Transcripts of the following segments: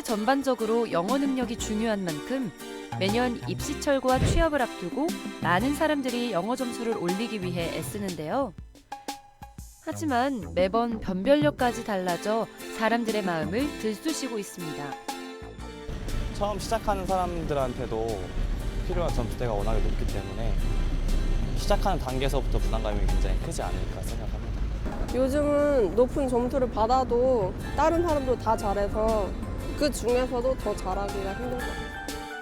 전반적으로 영어 능력이 중요한 만큼 매년 입시철과 취업을 앞두고 많은 사람들이 영어 점수를 올리기 위해 애쓰는데요. 하지만 매번 변별력까지 달라져 사람들의 마음을 들쑤시고 있습니다. 처음 시작하는 사람들한테도 필요한 점수대가 워낙에 높기 때문에 시작하는 단계에서부터 부담감이 굉장히 크지 않을까 생각합니다. 요즘은 높은 점수를 받아도 다른 사람도 다 잘해서 그 중에서도 더 잘하기가 힘든 것 같아요.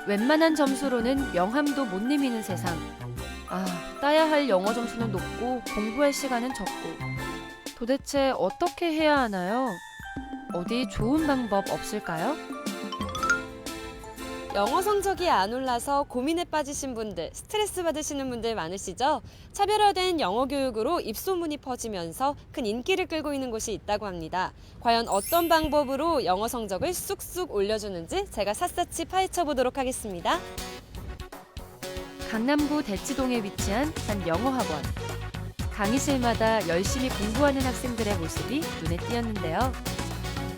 웬만한 점수로는 명함도 못 내미는 세상. 따야 할 영어 점수는 높고 공부할 시간은 적고. 도대체 어떻게 해야 하나요? 어디 좋은 방법 없을까요? 영어 성적이 안 올라서 고민에 빠지신 분들, 스트레스 받으시는 분들 많으시죠? 차별화된 영어 교육으로 입소문이 퍼지면서 큰 인기를 끌고 있는 곳이 있다고 합니다. 과연 어떤 방법으로 영어 성적을 쑥쑥 올려주는지 제가 샅샅이 파헤쳐 보도록 하겠습니다. 강남구 대치동에 위치한 한 영어 학원. 강의실마다 열심히 공부하는 학생들의 모습이 눈에 띄었는데요.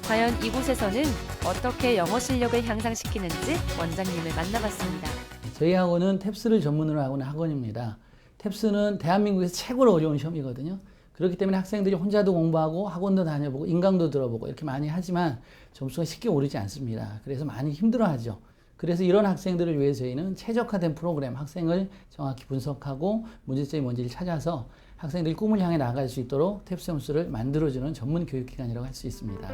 과연 이곳에서는 어떻게 영어 실력을 향상시키는지 원장님을 만나봤습니다. 저희 학원은 탭스를 전문으로 하고 있는 학원입니다. 탭스는 대한민국에서 최고로 어려운 시험이거든요. 그렇기 때문에 학생들이 혼자도 공부하고 학원도 다녀보고 인강도 들어보고 이렇게 많이 하지만 점수가 쉽게 오르지 않습니다. 그래서 많이 힘들어하죠. 그래서 이런 학생들을 위해 저희는 최적화된 프로그램, 학생을 정확히 분석하고 문제점이 뭔지를 찾아서 학생들이 꿈을 향해 나아갈 수 있도록 탭스 점수를 만들어주는 전문 교육기관이라고 할 수 있습니다.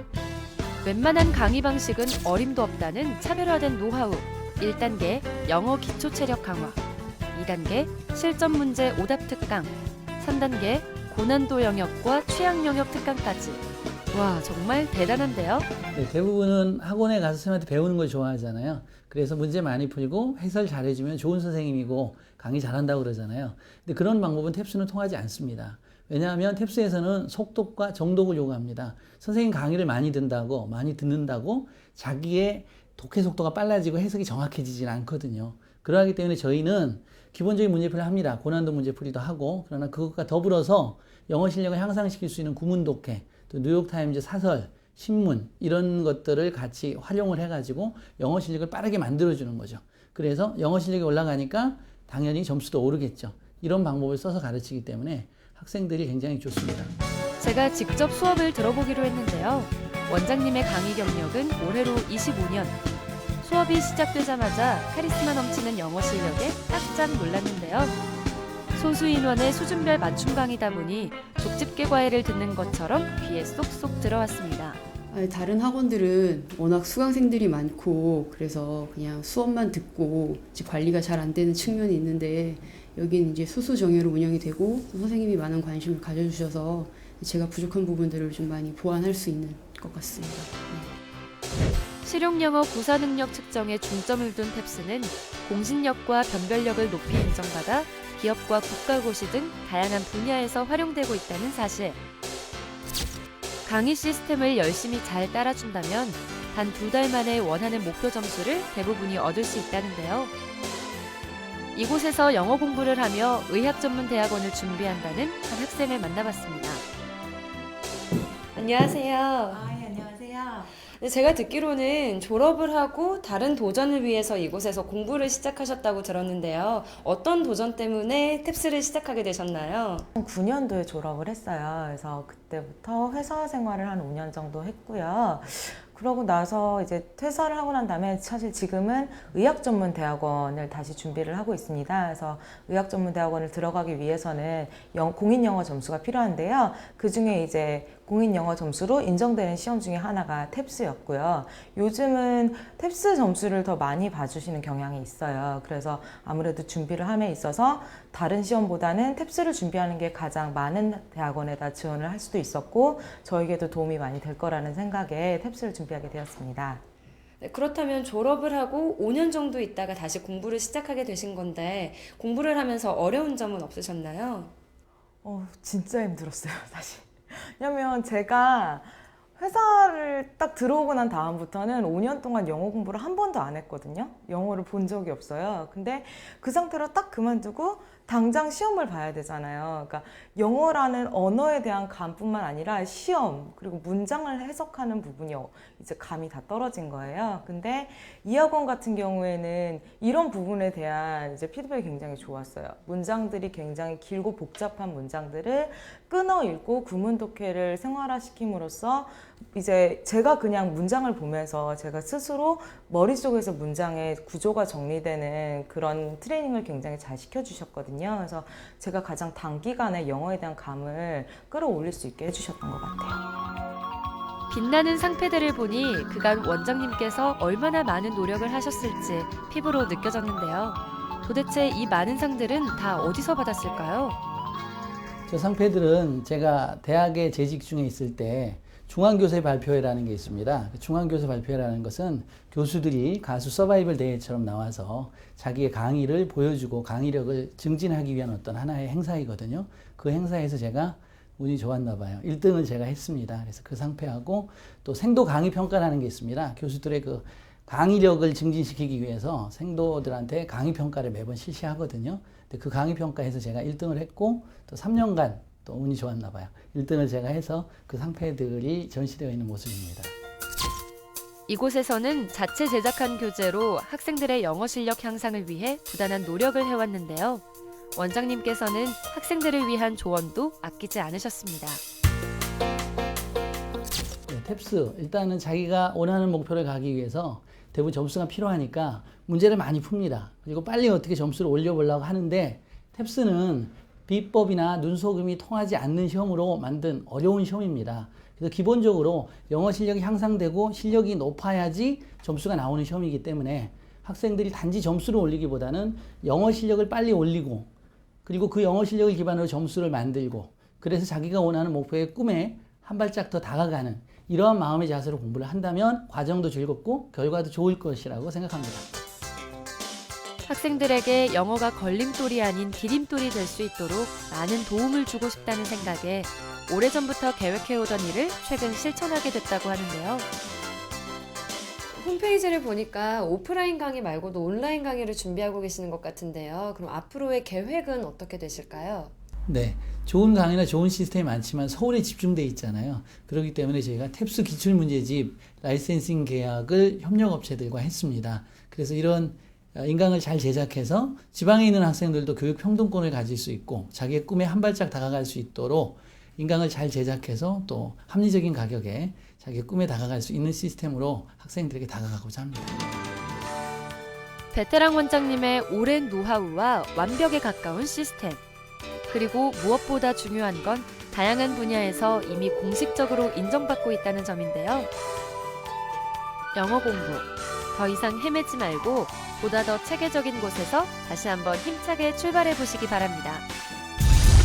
웬만한 강의 방식은 어림도 없다는 차별화된 노하우. 1단계 영어 기초 체력 강화, 2단계 실전 문제 오답 특강, 3단계 고난도 영역과 취약 영역 특강까지. 와, 정말 대단한데요? 네, 대부분은 학원에 가서 선생님한테 배우는 걸 좋아하잖아요. 그래서 문제 많이 풀고 해설 잘해주면 좋은 선생님이고 강의 잘한다고 그러잖아요. 근데 그런 방법은 탭스는 통하지 않습니다. 왜냐하면 탭스에서는 속독과 정독을 요구합니다. 선생님 강의를 많이 듣는다고 자기의 독해 속도가 빨라지고 해석이 정확해지지는 않거든요. 그러기 때문에 저희는 기본적인 문제풀이를 합니다. 고난도 문제풀이도 하고, 그러나 그것과 더불어서 영어 실력을 향상시킬 수 있는 구문 독해, 또 뉴욕타임즈 사설, 신문 이런 것들을 같이 활용을 해가지고 영어 실력을 빠르게 만들어주는 거죠. 그래서 영어 실력이 올라가니까 당연히 점수도 오르겠죠. 이런 방법을 써서 가르치기 때문에 학생들이 굉장히 좋습니다. 제가 직접 수업을 들어보기로 했는데요. 원장님의 강의 경력은 올해로 25년. 수업이 시작되자마자 카리스마 넘치는 영어 실력에 깜짝 놀랐는데요. 소수 인원의 수준별 맞춤 강의다 보니 족집게 과외를 듣는 것처럼 귀에 쏙쏙 들어왔습니다. 다른 학원들은 워낙 수강생들이 많고 그래서 그냥 수업만 듣고 관리가 잘 안 되는 측면이 있는데 여기는 이제 수수정예로 운영이 되고 선생님이 많은 관심을 가져주셔서 제가 부족한 부분들을 좀 많이 보완할 수 있는 것 같습니다. 네. 실용영어 구사 능력 측정에 중점을 둔 탭스는 공신력과 변별력을 높이 인정받아 기업과 국가고시 등 다양한 분야에서 활용되고 있다는 사실. 강의 시스템을 열심히 잘 따라준다면 단 2달 만에 원하는 목표 점수를 대부분이 얻을 수 있다는데요. 이곳에서 영어 공부를 하며 의학 전문 대학원을 준비한다는 한 학생을 만나봤습니다. 안녕하세요. 예, 안녕하세요. 네, 제가 듣기로는 졸업을 하고 다른 도전을 위해서 이곳에서 공부를 시작하셨다고 들었는데요. 어떤 도전 때문에 탭스를 시작하게 되셨나요? 9년도에 졸업을 했어요. 그래서 그때부터 회사 생활을 한 5년 정도 했고요. 그러고 나서 이제 퇴사를 하고 난 다음에 사실 지금은 의학 전문 대학원을 다시 준비를 하고 있습니다. 그래서 의학 전문 대학원을 들어가기 위해서는 공인 영어 점수가 필요한데요. 그 중에 이제 공인 영어 점수로 인정되는 시험 중에 하나가 탭스였고요. 요즘은 탭스 점수를 더 많이 봐주시는 경향이 있어요. 그래서 아무래도 준비를 함에 있어서 다른 시험보다는 탭스를 준비하는 게 가장 많은 대학원에다 지원을 할 수도 있었고 저에게도 도움이 많이 될 거라는 생각에 탭스를 준비하게 되었습니다. 네, 그렇다면 졸업을 하고 5년 정도 있다가 다시 공부를 시작하게 되신 건데 공부를 하면서 어려운 점은 없으셨나요? 진짜 힘들었어요, 사실. 왜냐면 제가 회사를 딱 들어오고 난 다음부터는 5년 동안 영어 공부를 한 번도 안 했거든요. 영어를 본 적이 없어요. 근데 그 상태로 딱 그만두고 당장 시험을 봐야 되잖아요. 그러니까 영어라는 언어에 대한 감뿐만 아니라 시험 그리고 문장을 해석하는 부분이 이제 감이 다 떨어진 거예요. 근데 이 학원 같은 경우에는 이런 부분에 대한 이제 피드백이 굉장히 좋았어요. 문장들이 굉장히 길고 복잡한 문장들을 끊어 읽고 구문 독해를 생활화시킴으로써 이제 제가 그냥 문장을 보면서 제가 스스로 머릿속에서 문장의 구조가 정리되는 그런 트레이닝을 굉장히 잘 시켜주셨거든요. 그래서 제가 가장 단기간에 영어에 대한 감을 끌어올릴 수 있게 해주셨던 것 같아요. 빛나는 상패들을 보니 그간 원장님께서 얼마나 많은 노력을 하셨을지 피부로 느껴졌는데요. 도대체 이 많은 상들은 다 어디서 받았을까요? 저 상패들은 제가 대학에 재직 중에 있을 때 중앙교세 발표회라는 게 있습니다. 중앙교세 발표회라는 것은 교수들이 가수 서바이벌 대회처럼 나와서 자기의 강의를 보여주고 강의력을 증진하기 위한 어떤 하나의 행사이거든요. 그 행사에서 제가 운이 좋았나 봐요. 1등을 제가 했습니다. 그래서 그 상패하고 또 생도 강의 평가라는 게 있습니다. 교수들의 그 강의력을 증진시키기 위해서 생도들한테 강의 평가를 매번 실시하거든요. 근데 그 강의 평가에서 제가 1등을 했고 또 3년간 또 운이 좋았나 봐요. 1등을 제가 해서 그 상패들이 전시되어 있는 모습입니다. 이곳에서는 자체 제작한 교재로 학생들의 영어 실력 향상을 위해 부단한 노력을 해왔는데요. 원장님께서는 학생들을 위한 조언도 아끼지 않으셨습니다. 네, 탭스 일단은 자기가 원하는 목표를 가기 위해서 대부분 점수가 필요하니까 문제를 많이 풉니다. 그리고 빨리 어떻게 점수를 올려보려고 하는데 탭스는 비법이나 눈속임이 통하지 않는 시험으로 만든 어려운 시험입니다. 그래서 기본적으로 영어 실력이 향상되고 실력이 높아야지 점수가 나오는 시험이기 때문에 학생들이 단지 점수를 올리기보다는 영어 실력을 빨리 올리고 그리고 그 영어 실력을 기반으로 점수를 만들고 그래서 자기가 원하는 목표의 꿈에 한 발짝 더 다가가는 이러한 마음의 자세로 공부를 한다면 과정도 즐겁고 결과도 좋을 것이라고 생각합니다. 학생들에게 영어가 걸림돌이 아닌 디딤돌이 될 수 있도록 많은 도움을 주고 싶다는 생각에 오래전부터 계획해오던 일을 최근 실천하게 됐다고 하는데요. 홈페이지를 보니까 오프라인 강의 말고도 온라인 강의를 준비하고 계시는 것 같은데요. 그럼 앞으로의 계획은 어떻게 되실까요? 네, 좋은 강의나 좋은 시스템이 많지만 서울에 집중돼 있잖아요. 그렇기 때문에 저희가 탭스 기출문제집 라이센싱 계약을 협력업체들과 했습니다. 그래서 이런 인강을 잘 제작해서 지방에 있는 학생들도 교육 평등권을 가질 수 있고 자기의 꿈에 한 발짝 다가갈 수 있도록 인강을 잘 제작해서 또 합리적인 가격에 자기의 꿈에 다가갈 수 있는 시스템으로 학생들에게 다가가고자 합니다. 베테랑 원장님의 오랜 노하우와 완벽에 가까운 시스템. 그리고 무엇보다 중요한 건 다양한 분야에서 이미 공식적으로 인정받고 있다는 점인데요. 영어 공부, 더 이상 헤매지 말고 보다 더 체계적인 곳에서 다시 한번 힘차게 출발해 보시기 바랍니다.